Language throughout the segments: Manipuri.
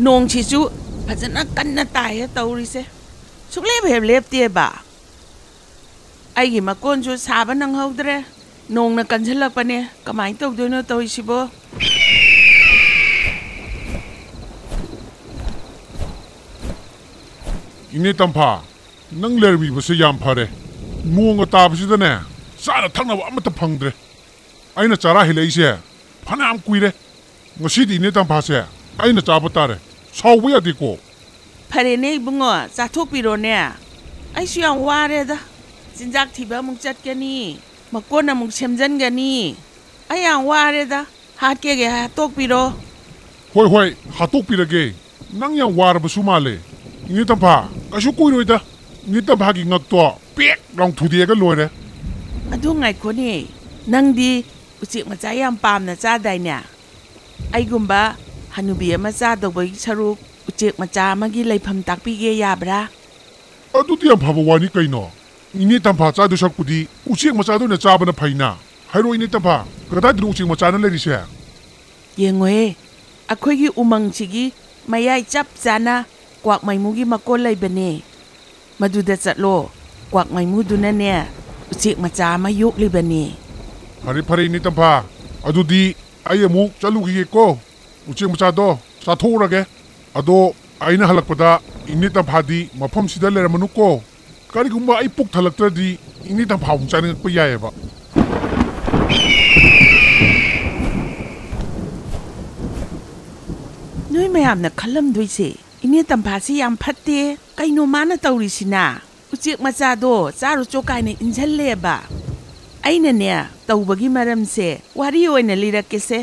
ꯅꯣꯡꯁꯤꯁꯨ ꯐꯖꯅ ꯀꯟꯅ ꯇꯥꯏꯌꯦ ꯇꯧꯔꯤꯁꯦ ꯁꯨꯛꯂꯦꯞ ꯍꯦꯞ ꯂꯦꯞꯇꯦꯕ ꯑꯩꯒꯤ ꯃꯀꯣꯟꯁꯨ ꯁꯥꯕ ꯅꯪꯍꯧꯗ꯭ꯔꯦ ꯅꯣꯡꯅ ꯀꯟꯁꯤꯜꯂꯛꯄꯅꯦ ꯀꯃꯥꯏꯅ ꯇꯧꯗꯣꯏꯅꯣ ꯇꯧꯔꯤꯁꯤꯕꯣ ꯏꯅꯦ ꯇꯝꯐꯥ ꯅꯪ ꯂꯩꯔꯝꯃꯤꯕꯁꯦ ꯌꯥꯝ ꯐꯔꯦ ꯅꯣꯡꯒ ꯇꯥꯕꯁꯤꯗꯅꯦ ꯆꯥꯅ ꯊꯛꯅꯕ ꯑꯃꯠꯇ ꯐꯪꯗ꯭ꯔꯦ ꯑꯩꯅ ꯆꯥꯔꯥ ꯍꯦꯜꯂꯛꯏꯁꯦ ꯐꯅꯌꯥꯝ ꯀꯨꯏꯔꯦ ꯉꯁꯤꯗꯤ ꯏꯅꯦ ꯇꯝꯐꯥꯁꯦ ꯑꯩꯅ ꯆꯥꯕ ꯇꯥꯔꯦ ꯁꯥꯎꯕ ꯌꯥꯗꯦꯀꯣ ꯐꯔꯦꯅꯦ ꯏꯕꯨꯡꯉꯣ ꯆꯥꯊꯣꯛꯄꯤꯔꯣꯅꯦ ꯑꯩꯁꯨ ꯌꯥꯝ ꯋꯥꯔꯦꯗ ꯆꯤꯟꯖꯥꯛ ꯊꯤꯕ ꯑꯃꯨꯛ ꯆꯠꯀꯅꯤ ꯃꯀꯣꯟ ꯑꯃꯨꯛ ꯁꯦꯝꯖꯟꯒꯅꯤ ꯑꯩ ꯌꯥꯝ ꯋꯥꯔꯦꯗ ꯍꯥꯠꯀꯦꯒꯦ ꯍꯥꯠꯇꯣꯛꯄꯤꯔꯣ ꯍꯣꯏ ꯍꯥꯠꯇꯣꯛꯄꯤꯔꯒꯦ ꯅꯪ ꯌꯥꯝ ꯋꯥꯔꯕꯁꯨ ꯃꯥꯜꯂꯦ ꯏꯅꯦ ꯇꯝꯐꯥ ꯀꯩꯁꯨ ꯀꯨꯏꯔꯣꯏꯗ ꯏꯅꯦ ꯇꯝꯐꯥꯒꯤ ꯉꯛꯇꯣ ꯄꯦꯛ ꯂꯥꯎ ꯊꯨꯗꯦꯛꯑꯒ ꯂꯣꯏꯔꯦ ꯑꯗꯨ ꯉꯥꯏꯈꯣꯅꯦ ꯅꯪꯗꯤ ꯎꯆꯦꯛ ꯃꯆꯥ ꯌꯥꯝ ꯄꯥꯝꯅ ꯆꯥꯗꯥꯏꯅꯦ ꯑꯩꯒꯨꯝꯕ ꯍꯅꯨꯕꯤ ꯑꯃ ꯆꯥꯗꯧꯕꯒꯤ ꯁꯔꯨꯛ ꯎꯆꯦꯛ ꯃꯆꯥ ꯑꯃꯒꯤ ꯂꯩꯐꯝ ꯇꯥꯛꯄꯤꯒꯦ ꯌꯥꯕ꯭ꯔꯥ ꯑꯗꯨꯗꯤ ꯌꯥꯝ ꯐꯕ ꯋꯥꯅꯤ ꯀꯩꯅꯣ ꯏꯅꯦ ꯇꯝꯐꯥ ꯆꯥꯗꯣꯏ ꯁꯔꯨꯛꯄꯨꯗꯤ ꯎꯆꯦꯛ ꯃꯆꯥꯗ ꯑꯣꯏꯅ ꯆꯥꯕꯅ ꯐꯩꯅ ꯍꯥꯏꯔꯣ ꯏꯅꯦ ꯇꯝꯐꯥ ꯀꯗꯥꯏꯗꯅꯣ ꯎꯆꯦꯛ ꯃꯆꯥꯅ ꯂꯩꯔꯤꯁꯦ ꯌꯦꯡꯉꯣꯍꯦ ꯑꯩꯈꯣꯏꯒꯤ ꯎꯃꯪꯁꯤꯒꯤ ꯃꯌꯥꯏ ꯆꯞ ꯆꯥꯅ ꯀ꯭ꯋꯥꯛ ꯃꯩꯃꯨꯒꯤ ꯃꯀꯣꯟ ꯂꯩꯕꯅꯦ ꯃꯗꯨꯗ ꯆꯠꯂꯣ ꯀ꯭ꯋꯥꯛ ꯃꯩꯃꯨꯗꯨꯅꯅꯦ ꯎꯆꯦꯛ ꯃꯆꯥ ꯑꯃ ꯌꯣꯛꯂꯤꯕꯅꯤ ꯐꯔꯦ ꯏꯅꯦ ꯇꯝꯐꯥ ꯑꯗꯨꯗꯤ ꯑꯩ ꯑꯃꯨꯛ ꯆꯠꯂꯨꯈꯤꯒꯦꯀꯣ ꯎꯆꯦꯛ ꯃꯆꯥꯗꯣ ꯆꯥꯊꯣꯛꯎꯔꯒꯦ ꯑꯗꯣ ꯑꯩꯅ ꯍꯜꯂꯛꯄꯗ ꯏꯅꯦ ꯇꯝꯐꯥꯗꯤ ꯃꯐꯝꯁꯤꯗ ꯂꯩꯔꯝꯃꯅꯨꯀꯣ ꯀꯔꯤꯒꯨꯝꯕ ꯑꯩ ꯄꯨꯛ ꯊꯜꯂꯛꯇ꯭ꯔꯗꯤ ꯏꯅꯦ ꯇꯝꯐꯥ ꯑꯃꯨꯛ ꯆꯥꯅꯤꯡꯉꯛꯄ ꯌꯥꯏꯑꯕ ꯅꯣꯏ ꯃꯌꯥꯝꯅ ꯈꯜꯂꯝꯗꯣꯏꯁꯦ ꯏꯅꯦ ꯇꯝꯐꯥꯁꯤ ꯌꯥꯝ ꯐꯠꯇꯦ ꯀꯩꯅꯣ ꯃꯥꯅ ꯇꯧꯔꯤꯁꯤꯅ ꯎꯆꯦꯛ ꯃꯆꯥꯗꯣ ꯆꯥꯔꯨꯆꯣ ꯀꯥꯏꯅ ꯏꯟꯓꯜꯂꯦꯕ ꯑꯩꯅꯅꯦ ꯇꯧꯕꯒꯤ ꯃꯔꯝꯁꯦ ꯋꯥꯔꯤ ꯑꯣꯏꯅ ꯂꯤꯔꯛꯀꯦꯁꯦ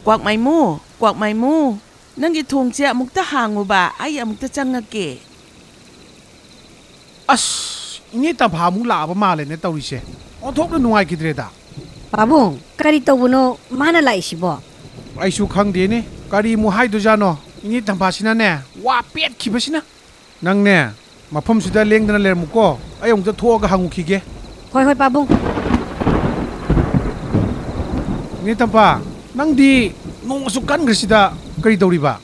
ꯀ꯭ꯋꯥꯛ ꯃꯩꯃꯨ ꯅꯪꯒꯤ ꯊꯣꯡꯁꯦ ꯑꯃꯨꯛꯇ ꯍꯥꯡꯉꯨꯕ ꯑꯩ ꯑꯃꯨꯛꯇ ꯆꯪꯉꯛꯀꯦ ꯑꯁ ꯏꯅꯦ ꯇꯝꯐꯥ ꯑꯃꯨꯛ ꯂꯥꯛꯑꯕ ꯃꯥꯜꯂꯦꯅꯦ ꯇꯧꯔꯤꯁꯦ ꯑꯣꯟꯊꯣꯛꯅ ꯅꯨꯡꯉꯥꯏꯈꯤꯗ꯭ꯔꯦꯗ ꯄꯥꯕꯨꯡ ꯀꯔꯤ ꯇꯧꯕꯅꯣ ꯃꯥꯅ ꯂꯥꯛꯏꯁꯤꯕꯣ ꯑꯩꯁꯨ ꯈꯪꯗꯦꯅꯦ ꯀꯔꯤ ꯑꯃꯨꯛ ꯍꯥꯏꯗꯣꯏꯖꯥꯅꯣ ꯏꯅꯦ ꯇꯝꯐꯥꯁꯤꯅꯅꯦ ꯋꯥ ꯄꯦꯠꯈꯤꯕꯁꯤꯅ ꯅꯪꯅꯦ ꯃꯐꯝꯁꯤꯗ ꯂꯦꯡꯗꯅ ꯂꯩꯔꯝꯃꯨꯀꯣ ꯑꯩ ꯑꯃꯨꯛꯇ ꯊꯣꯛꯑꯒ ꯍꯪꯉꯨꯈꯤꯒꯦ ꯍꯣꯏ ꯄꯥꯕꯨꯡ ꯏꯅꯦ ꯇꯝꯐꯥ ꯅꯪꯗꯤ ꯅꯣꯡ ꯑꯁꯨꯛ ꯀꯟꯈ꯭ꯔꯁꯤꯗ ꯀꯔꯤ ꯇꯧꯔꯤꯕ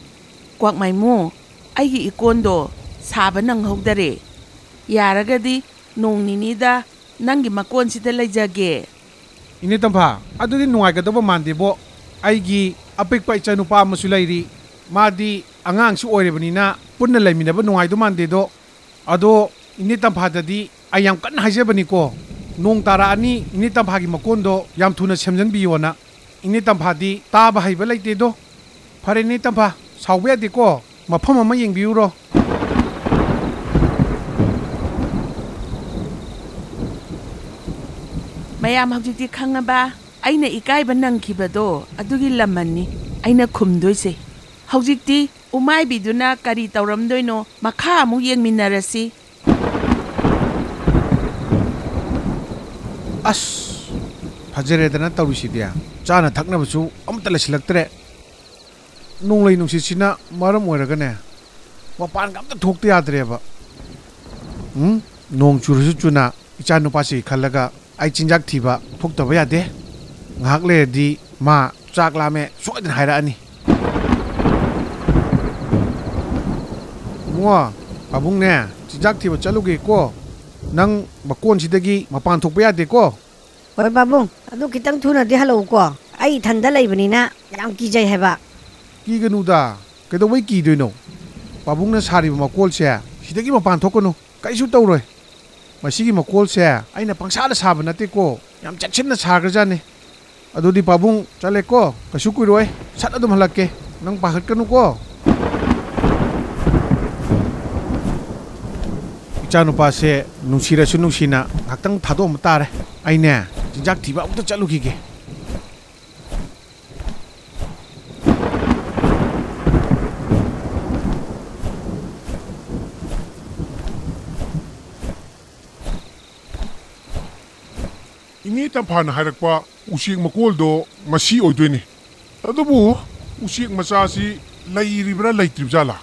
ꯀ꯭ꯋꯥꯛ ꯃꯩꯃꯨ ꯑꯩꯒꯤ ꯏꯀꯣꯟꯗꯣ ꯁꯥꯕ ꯅꯪꯍꯧꯗꯔꯦ ꯌꯥꯔꯒꯗꯤ ꯅꯣꯡ ꯅꯤꯅꯤꯗ ꯅꯪꯒꯤ ꯃꯀꯣꯟꯁꯤꯗ ꯂꯩꯖꯒꯦ ꯏꯅꯦ ꯇꯝꯐꯥ ꯑꯗꯨꯗꯤ ꯅꯨꯡꯉꯥꯏꯒꯗꯕ ꯃꯥꯟꯗꯦꯕꯣ ꯑꯩꯒꯤ ꯑꯄꯤꯛꯄ ꯏꯆꯥꯅꯨꯄꯥ ꯑꯃꯁꯨ ꯂꯩꯔꯤ ꯃꯥꯗꯤ ꯑꯉꯥꯡꯁꯨ ꯑꯣꯏꯔꯕꯅꯤꯅ ꯄꯨꯟꯅ ꯂꯩꯃꯤꯟꯅꯕ ꯅꯨꯡꯉꯥꯏꯗꯧ ꯃꯥꯟꯗꯦꯗꯣ ꯑꯗꯣ ꯏꯅꯦ ꯇꯝꯐꯥꯗꯗꯤ ꯑꯩ ꯌꯥꯝ ꯀꯟꯅ ꯍꯥꯏꯖꯕꯅꯤꯀꯣ ꯅꯣꯡ ꯇꯥꯔꯛꯑꯅꯤ ꯏꯅꯦ ꯇꯝꯐꯥꯒꯤ ꯃꯀꯣꯟꯗꯣ ꯌꯥꯝ ꯊꯨꯅ ꯁꯦꯝꯖꯟꯕꯤꯌꯣꯅ ꯏꯅꯦ ꯇꯝꯐꯥꯗꯤ ꯇꯥꯕ ꯍꯩꯕ ꯂꯩꯇꯦꯗꯣ ꯐꯔꯦ ꯏꯅꯦ ꯇꯝꯐꯥ ꯁꯥꯎꯕ ꯌꯥꯗꯦꯀꯣ ꯃꯐꯝ ꯑꯃ ꯌꯦꯡꯕꯤꯌꯨꯔꯣ ꯃꯌꯥꯝ ꯍꯧꯖꯤꯛꯇꯤ ꯈꯪꯉꯕ ꯑꯩꯅ ꯏꯀꯥꯏꯕ ꯅꯪꯈꯤꯕꯗꯣ ꯑꯗꯨꯒꯤ ꯂꯃꯟꯅꯤ ꯑꯩꯅ ꯈꯨꯝꯗꯣꯏꯁꯦ ꯍꯧꯖꯤꯛꯇꯤ ꯎꯃꯥꯏꯕꯤꯗꯨꯅ ꯀꯔꯤ ꯇꯧꯔꯝꯗꯣꯏꯅꯣ ꯃꯈꯥ ꯑꯃꯨꯛ ꯌꯦꯡꯃꯤꯟꯅꯔꯁꯤ ꯑꯁ ꯐꯖꯔꯦꯗꯅ ꯇꯧꯔꯤꯁꯤꯗꯤ ꯆꯥꯅ ꯊꯛꯅꯕꯁꯨ ꯑꯃꯠꯇ ꯂꯩꯁꯤꯜꯂꯛꯇ꯭ꯔꯦ ꯅꯣꯡꯂꯩ ꯅꯨꯡꯁꯤꯠꯁꯤꯅ ꯃꯔꯝ ꯑꯣꯏꯔꯒꯅꯦ ꯃꯄꯥꯟꯒ ꯑꯝꯇ ꯊꯣꯛꯇ ꯌꯥꯗ꯭ꯔꯦꯕ ꯅꯣꯡ ꯆꯨꯔꯁꯨ ꯆꯨꯅ ꯏꯆꯥ ꯅꯨꯄꯥꯁꯤ ꯈꯜꯂꯒ ꯑꯩ ꯆꯤꯟꯖꯥꯛ ꯊꯤꯕ ꯊꯣꯛꯇꯕ ꯌꯥꯗꯦ ꯉꯥꯏꯍꯥꯛ ꯂꯩꯔꯗꯤ ꯃꯥ ꯆꯥꯛ ꯂꯥꯝꯃꯦ ꯁꯣꯏꯗꯅ ꯍꯥꯏꯔꯛꯑꯅꯤ ꯏꯕꯨꯡꯉꯣ ꯄꯥꯕꯨꯡꯅꯦ ꯆꯤꯟꯖꯥꯛ ꯊꯤꯕ ꯆꯠꯂꯨꯒꯦꯀꯣ ꯅꯪ ꯃꯀꯣꯟꯁꯤꯗꯒꯤ ꯃꯄꯥꯟ ꯊꯣꯛꯄ ꯌꯥꯗꯦꯀꯣ ꯍꯣꯏ ꯄꯥꯕꯨꯡ ꯑꯗꯨ ꯈꯤꯇꯪ ꯊꯨꯅꯗꯤ ꯍꯜꯂꯛꯎꯀꯣ ꯑꯩ ꯏꯊꯟꯗ ꯂꯩꯕꯅꯤꯅ ꯌꯥꯝ ꯀꯤꯖꯩ ꯍꯥꯏꯕ ꯀꯤꯒꯅꯨꯗ ꯀꯩꯗꯧꯕꯩ ꯀꯤꯗꯣꯏꯅꯣ ꯄꯥꯕꯨꯡꯅ ꯁꯥꯔꯤꯕ ꯃꯀꯣꯜꯁꯦ ꯁꯤꯗꯒꯤ ꯃꯄꯥꯟ ꯊꯣꯛꯀꯅꯨ ꯀꯩꯁꯨ ꯇꯧꯔꯣꯏ ꯃꯁꯤꯒꯤ ꯃꯀꯣꯜꯁꯦ ꯑꯩꯅ ꯄꯪꯁꯥꯗ ꯁꯥꯕ ꯅꯠꯇꯦꯀꯣ ꯌꯥꯝ ꯆꯦꯛꯁꯤꯟꯅ ꯁꯥꯈ꯭ꯔꯖꯥꯠꯅꯤ ꯑꯗꯨꯗꯤ ꯄꯥꯕꯨꯡ ꯆꯠꯂꯦꯀꯣ ꯀꯩꯁꯨ ꯀꯨꯏꯔꯣꯏ ꯁꯠ ꯑꯗꯨꯝ ꯍꯜꯂꯛꯀꯦ ꯅꯪ ꯄꯥꯈꯠꯀꯅꯨꯀꯣ ꯏꯆꯥꯅꯨꯄꯥꯁꯦ ꯅꯨꯡꯁꯤꯔꯁꯨ ꯅꯨꯡꯁꯤꯅ ꯉꯥꯛꯇꯪ ꯊꯥꯗꯣꯛꯑꯝꯕ ꯇꯥꯔꯦ ꯑꯩꯅꯦ ꯆꯤꯟꯖꯥꯛ ꯊꯤꯕ ꯑꯃꯨꯛꯇ ꯆꯠꯂꯨꯈꯤꯒꯦ ꯏꯅꯦ ꯇꯝꯐꯥꯅ ꯍꯥꯏꯔꯛꯄ ꯎꯆꯦꯛ ꯃꯀꯣꯜꯗꯣ ꯃꯁꯤ ꯑꯣꯏꯗꯣꯏꯅꯤ ꯑꯗꯨꯕꯨ ꯎꯆꯦꯛ ꯃꯆꯥꯁꯤ ꯂꯩꯔꯤꯕ꯭ꯔꯥ ꯂꯩꯇ꯭ꯔꯤꯕꯖꯥꯠꯂꯥ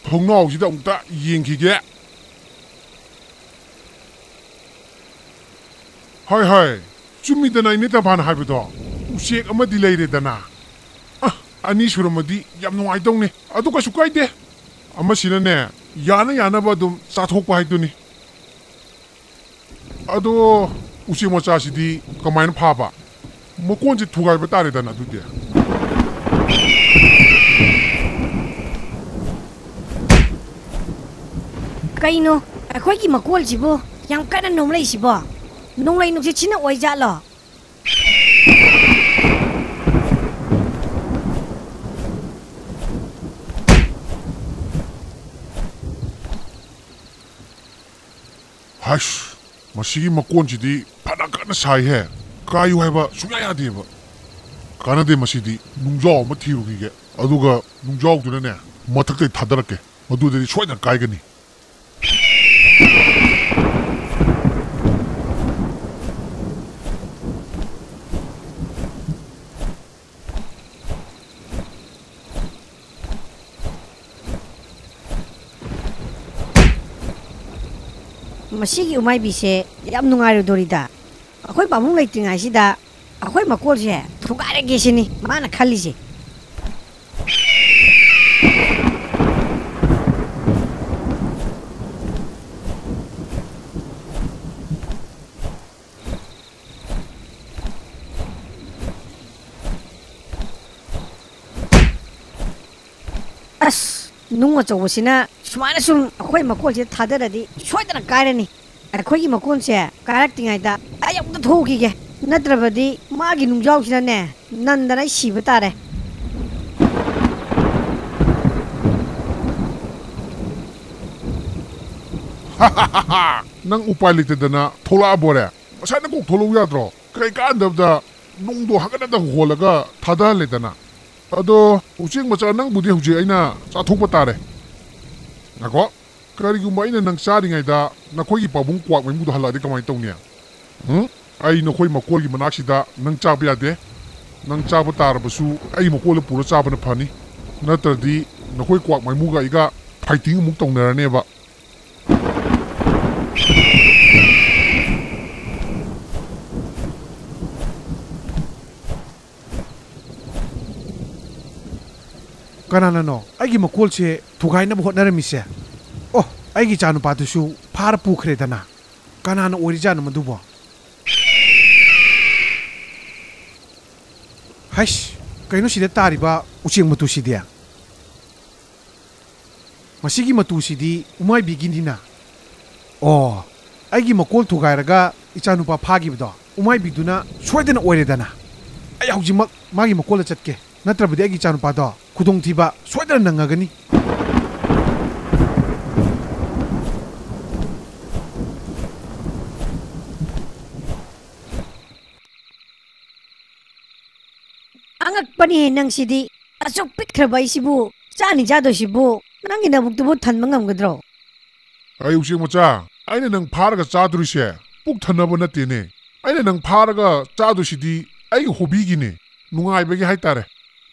ꯊꯣꯡꯅꯥꯎꯁꯤꯗ ꯑꯃꯨꯛꯇ ꯌꯦꯡꯈꯤꯒꯦ ꯍꯣꯏ ꯆꯨꯝꯃꯤꯗꯅ ꯏꯅꯤꯇꯝꯐꯥꯅ ꯍꯥꯏꯕꯗꯣ ꯎꯆꯦꯛ ꯑꯃꯗꯤ ꯂꯩꯔꯦꯗꯅ ꯑꯅꯤ ꯁꯨꯔꯝꯃꯗꯤ ꯌꯥꯝ ꯅꯨꯡꯉꯥꯏꯗꯧꯅꯤ ꯑꯗꯨ ꯀꯩꯁꯨ ꯀꯥꯏꯗꯦ ꯑꯃꯁꯤꯅꯅꯦ ꯌꯥꯅꯕ ꯑꯗꯨꯝ ꯆꯥꯊꯣꯛꯄ ꯍꯥꯏꯗꯨꯅꯤ ꯑꯗꯣ ꯎꯆꯦꯛ ꯃꯆꯥꯁꯤꯗꯤ ꯀꯃꯥꯏꯅ ꯐꯥꯕ ꯃꯀꯣꯟꯁꯦ ꯊꯨꯒꯥꯏꯕ ꯇꯥꯔꯦꯗꯅ ꯑꯗꯨꯗꯤ ꯀꯩꯅꯣ ꯑꯩꯈꯣꯏꯒꯤ ꯃꯀꯣꯜꯁꯤꯕꯨ ꯌꯥꯝ ꯀꯟꯅ ꯅꯣꯝꯂꯛꯏꯁꯤꯕꯣ ꯅꯣꯡꯂꯩ ꯅꯨꯡꯁꯤꯠꯁꯤꯅ ꯑꯣꯏꯖꯥꯠꯂꯣ ꯍꯥꯏꯁ ꯃꯁꯤꯒꯤ ꯃꯀꯣꯟꯁꯤꯗꯤ ꯐꯅ ꯀꯟꯅ ꯁꯥꯏꯍꯦ ꯀꯥꯏꯌꯨ ꯍꯥꯏꯕ ꯁꯨꯡꯌꯥ ꯌꯥꯗꯦꯕ ꯀꯥꯟꯅꯗꯦ ꯃꯁꯤꯗꯤ ꯅꯨꯡꯖꯥꯎ ꯑꯃ ꯊꯤꯔꯨꯈꯤꯒꯦ ꯑꯗꯨꯒ ꯅꯨꯡꯖꯥꯎꯗꯨꯅꯅꯦ ꯃꯊꯛꯇꯩ ꯊꯥꯗꯔꯛꯀꯦ ꯃꯗꯨꯗꯗꯤ ꯁꯣꯏꯗꯅ ꯀꯥꯏꯒꯅꯤ ꯃꯁꯤꯒꯤ ꯎꯃꯥꯏꯕꯤꯁꯦ ꯌꯥꯝ ꯅꯨꯡꯉꯥꯏꯔꯣꯏꯗꯣꯔꯤꯗ ꯑꯩꯈꯣꯏ ꯄꯥꯕꯨꯡ ꯂꯩꯇ꯭ꯔꯤꯉꯩꯁꯤꯗ ꯑꯩꯈꯣꯏ ꯃꯀꯣꯜꯁꯦ ꯊꯨꯒꯥꯏꯔꯒꯦ ꯁꯤꯅꯤ ꯃꯥꯅ ꯈꯜꯂꯤꯁꯦ ꯑꯁ ꯅꯨꯡ ꯑꯆꯧꯕꯁꯤꯅ ꯁꯨꯃꯥꯏꯅ ꯁꯨꯝ ꯑꯩꯈꯣꯏ ꯃꯀꯣꯜꯁꯦ ꯊꯥꯗꯔꯗꯤ ꯁꯣꯏꯗꯅ ꯀꯥꯏꯔꯅꯤ ꯑꯩꯈꯣꯏꯒꯤ ꯃꯀꯣꯟꯁꯦ ꯀꯥꯏꯔꯛꯇ꯭ꯔꯤꯉꯩꯗ ꯑꯩ ꯑꯃꯨꯛꯇ ꯊꯣꯛꯈꯤꯒꯦ ꯅꯠꯇ꯭ꯔꯕꯗꯤ ꯃꯥꯒꯤ ꯅꯨꯡꯖꯥꯎꯁꯤꯅꯅꯦ ꯅꯟꯗꯅ ꯑꯩ ꯁꯤꯕ ꯇꯥꯔꯦ ꯅꯪ ꯎꯄꯥꯏ ꯂꯩꯇꯗꯅ ꯊꯣꯛꯂꯛꯑꯕꯣꯔꯦ ꯉꯁꯥꯏꯅ ꯀꯣꯛ ꯊꯣꯛꯂꯛꯎ ꯌꯥꯗ꯭ꯔꯣ ꯀꯩ ꯀꯥꯟꯗꯕꯗ ꯅꯨꯡꯗꯣ ꯍꯥꯒꯠꯅꯗ ꯍꯣꯜꯂꯒ ꯊꯥꯗꯍꯜꯂꯦꯗꯅ ꯑꯗꯣ ꯎꯆꯦꯛ ꯃꯆꯥ ꯅꯪꯕꯨꯗꯤ ꯍꯧꯖꯤꯛ ꯑꯩꯅ ꯆꯥꯊꯣꯛꯄ ꯇꯥꯔꯦ ꯉꯥꯏꯈꯣ ꯀꯔꯤꯒꯨꯝꯕ ꯑꯩꯅ ꯅꯪ ꯆꯥꯔꯤꯉꯩꯗ ꯅꯈꯣꯏꯒꯤ ꯄꯥꯕꯨꯡ ꯀ꯭ꯋꯥꯛ ꯃꯩꯃꯨꯗꯣ ꯍꯜꯂꯛꯑꯗꯤ ꯀꯃꯥꯏꯅ ꯇꯧꯅꯤ ꯑꯩ ꯅꯈꯣꯏ ꯃꯀꯣꯜꯒꯤ ꯃꯅꯥꯛꯁꯤꯗ ꯅꯪ ꯆꯥꯕ ꯌꯥꯗꯦ ꯅꯪ ꯆꯥꯕ ꯇꯥꯔꯕꯁꯨ ꯑꯩ ꯃꯀꯣꯜꯗ ꯄꯨꯔ ꯆꯥꯕꯅ ꯐꯅꯤ ꯅꯠꯇ꯭ꯔꯗꯤ ꯅꯈꯣꯏ ꯀ꯭ꯋꯥꯛ ꯃꯩꯃꯨꯒ ꯑꯩꯒ ꯐꯥꯏꯇꯤꯡ ꯑꯃꯨꯛ ꯇꯧꯅꯔꯅꯦꯕ ꯀꯅꯥꯅꯅꯣ ꯑꯩꯒꯤ ꯃꯀꯣꯜꯁꯦ ꯊꯨꯒꯥꯏꯅꯕ ꯍꯣꯠꯅꯔꯝꯃꯤꯁꯦ ꯑꯣ ꯑꯩꯒꯤ ꯏꯆꯥꯅꯨꯄꯥꯗꯨꯁꯨ ꯐꯥꯔ ꯄꯨꯈ꯭ꯔꯦꯗꯅ ꯀꯅꯥꯅ ꯑꯣꯏꯔꯤꯖꯥꯠꯅꯣ ꯃꯗꯨꯕꯣ ꯍꯩꯁ ꯀꯩꯅꯣ ꯁꯤꯗ ꯇꯥꯔꯤꯕ ꯎꯆꯦꯛ ꯃꯇꯨꯁꯤꯗꯤ ꯃꯁꯤꯒꯤ ꯃꯇꯨꯁꯤꯗꯤ ꯎꯃꯥꯏꯕꯤꯒꯤꯅꯤꯅ ꯑꯣ ꯑꯩꯒꯤ ꯃꯀꯣꯜ ꯊꯨꯒꯥꯏꯔꯒ ꯏꯆꯥꯅꯨꯄꯥ ꯐꯥꯈꯤꯕꯗꯣ ꯎꯃꯥꯏꯕꯤꯗꯨꯅ ꯁꯣꯏꯗꯅ ꯑꯣꯏꯔꯦꯗꯅ ꯑꯩ ꯍꯧꯖꯤꯛꯃꯛ ꯃꯥꯒꯤ ꯃꯀꯣꯜꯗ ꯆꯠꯀꯦ ꯅꯠꯇ꯭ꯔꯕꯗꯤ ꯑꯩꯒꯤ ꯏꯆꯥꯅꯨꯄꯥꯗꯣ ꯈꯨꯗꯣꯡꯊꯤꯕ ꯁꯣꯏꯗꯅ ꯅꯪꯉꯒꯅꯤ ꯑꯉꯛꯄꯅꯤꯍꯦ ꯅꯪꯁꯤꯗꯤ ꯑꯁꯨꯛ ꯄꯤꯛꯈ꯭ꯔꯕ ꯑꯩꯁꯤꯕꯨ ꯆꯥꯅꯤ ꯆꯥꯗꯣꯏꯁꯤꯕꯨ ꯅꯪꯒꯤ ꯅꯕꯨꯛꯇꯨꯕꯨ ꯊꯟꯕ ꯉꯝꯒꯗ꯭ꯔꯣ ꯑꯩ ꯎꯆꯦꯛ ꯃꯆꯥ ꯑꯩꯅ ꯅꯪ ꯐꯥꯔꯒ ꯆꯥꯗꯣꯔꯤꯁꯦ ꯄꯨꯛ ꯊꯟꯅꯕ ꯅꯠꯇꯦꯅꯦ ꯑꯩꯅ ꯅꯪ ꯐꯥꯔꯒ ꯆꯥꯗꯣꯏꯁꯤꯗꯤ ꯑꯩꯒꯤ ꯍꯣꯕꯤꯒꯤꯅꯦ ꯅꯨꯡꯉꯥꯏꯕꯒꯤ ꯍꯥꯏꯇꯥꯔꯦ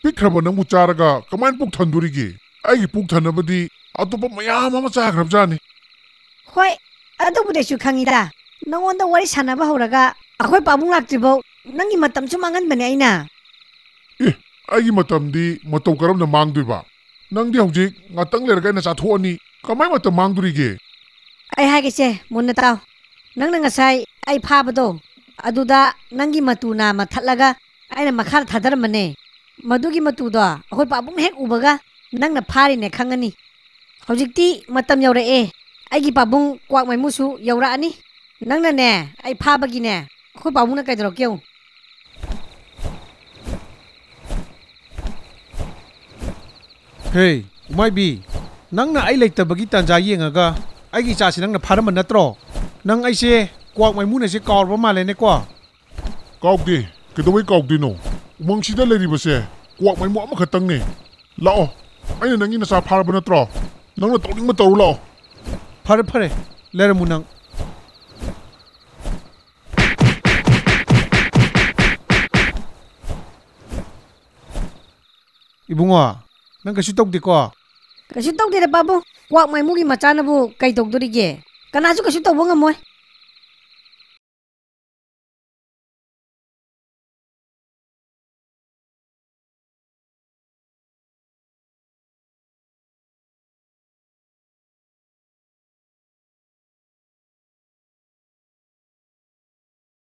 ꯄꯤꯛꯈ꯭ꯔꯕ ꯅꯪꯕꯨ ꯆꯥꯔꯒ ꯀꯃꯥꯏꯅ ꯄꯨꯛ ꯊꯟꯗꯣꯔꯤꯒꯦ ꯑꯩꯒꯤ ꯄꯨꯛ ꯊꯟꯅꯕꯗꯤ ꯑꯇꯣꯞꯄ ꯃꯌꯥꯝ ꯑꯃ ꯆꯥꯈ꯭ꯔꯕꯖꯥꯠꯅꯤ ꯍꯣꯏ ꯑꯗꯨꯕꯨꯗꯤ ꯑꯩꯁꯨ ꯈꯪꯉꯤꯗ ꯅꯉꯣꯟꯗ ꯋꯥꯔꯤ ꯁꯥꯟꯅꯕ ꯍꯧꯔꯒ ꯑꯩꯈꯣꯏ ꯄꯥꯕꯨꯡ ꯂꯥꯛꯇ꯭ꯔꯤꯐꯥꯎ ꯅꯪꯒꯤ ꯃꯇꯝꯁꯨ ꯃꯥꯡꯍꯟꯕꯅꯦ ꯑꯩꯅ ꯑꯩꯒꯤ ꯃꯇꯝꯗꯤ ꯃꯇꯧ ꯀꯔꯝꯅ ꯃꯥꯡꯗꯣꯏꯕ ꯅꯪꯗꯤ ꯍꯧꯖꯤꯛ ꯉꯥꯛꯇꯪ ꯂꯩꯔꯒ ꯑꯩꯅ ꯆꯥꯊꯣꯛꯑꯅꯤ ꯀꯃꯥꯏ ꯃꯇꯝ ꯃꯥꯡꯗꯣꯔꯤꯒꯦ ꯑꯩ ꯍꯥꯏꯒꯦꯁꯦ ꯃꯨꯟꯅ ꯇꯥꯎ ꯅꯪꯅ ꯉꯁꯥꯏ ꯑꯩ ꯐꯥꯕꯗꯣ ꯑꯗꯨꯗ ꯅꯪꯒꯤ ꯃꯇꯨ ꯅꯥꯝꯃ ꯊꯠꯂꯒ ꯑꯩꯅ ꯃꯈꯥꯗ ꯊꯥꯗꯔꯝꯕꯅꯦ ꯃꯗꯨꯒꯤ ꯃꯇꯨꯗꯣ ꯑꯩꯈꯣꯏ ꯄꯥꯕꯨꯡ ꯍꯦꯛ ꯎꯕꯒ ꯅꯪꯅ ꯐꯥꯔꯤꯅꯦ ꯈꯪꯉꯅꯤ ꯍꯧꯖꯤꯛꯇꯤ ꯃꯇꯝ ꯌꯧꯔꯛꯑꯦ ꯑꯩꯒꯤ ꯄꯥꯕꯨꯡ ꯀ꯭ꯋꯥꯛ ꯃꯩꯃꯨꯁꯨ ꯌꯧꯔꯛꯑꯅꯤ ꯅꯪꯅꯅꯦ ꯑꯩ ꯐꯥꯕꯒꯤꯅꯦ ꯑꯩꯈꯣꯏ ꯄꯥꯕꯨꯡꯅ ꯀꯩꯗꯧꯔꯛꯀꯦ ꯌꯦꯡꯉꯨ ꯍꯦ ꯎꯃꯥꯏꯕꯤ ꯅꯪꯅ ꯑꯩ ꯂꯩꯇꯕꯒꯤ ꯇꯥꯟꯖꯥ ꯌꯦꯡꯉꯒ ꯑꯩꯒꯤ ꯏꯆꯥꯁꯤ ꯅꯪꯅ ꯐꯥꯔꯝꯕ ꯅꯠꯇ꯭ꯔꯣ ꯅꯪ ꯑꯩꯁꯦ ꯀ꯭ꯋꯥꯛ ꯃꯩꯃꯨꯅꯁꯦ ꯀꯥꯎꯔꯕ ꯃꯥꯜꯂꯦꯅꯦꯀꯣ ꯀꯥꯎꯗꯦ ꯀꯩꯗꯧꯕꯩ ꯀꯥꯎꯗꯣꯏꯅꯣ ꯎꯃꯪꯁꯤꯗ ꯂꯩꯔꯤꯕꯁꯦ ꯀ꯭ꯋꯥꯛ ꯃꯩꯃꯨ ꯑꯃꯈꯛꯇꯪꯅꯦ ꯂꯥꯛꯑꯣ ꯑꯩꯅ ꯅꯪꯒꯤ ꯅꯆꯥ ꯐꯥꯔꯕ ꯅꯠꯇ꯭ꯔꯣ ꯅꯪꯅ ꯇꯧꯅꯤꯡꯕ ꯇꯧꯔꯨ ꯂꯥꯛꯑꯣ ꯐꯔꯦ ꯐꯔꯦ ꯂꯩꯔꯝꯃꯨ ꯅꯪ ꯏꯕꯨꯡꯉꯣ ꯅꯪ ꯀꯩꯁꯨ ꯇꯧꯗꯦꯀꯣ ꯀꯩꯁꯨ ꯇꯧꯗꯦꯗ ꯄꯥꯕꯨꯡ ꯀ꯭ꯋꯥꯛ ꯃꯩꯃꯨꯒꯤ ꯃꯆꯥꯅꯕꯨ ꯀꯩ ꯇꯧꯗꯣꯔꯤꯒꯦ ꯀꯅꯥꯁꯨ ꯀꯩꯁꯨ ꯇꯧꯕ ꯉꯝꯃꯣꯏ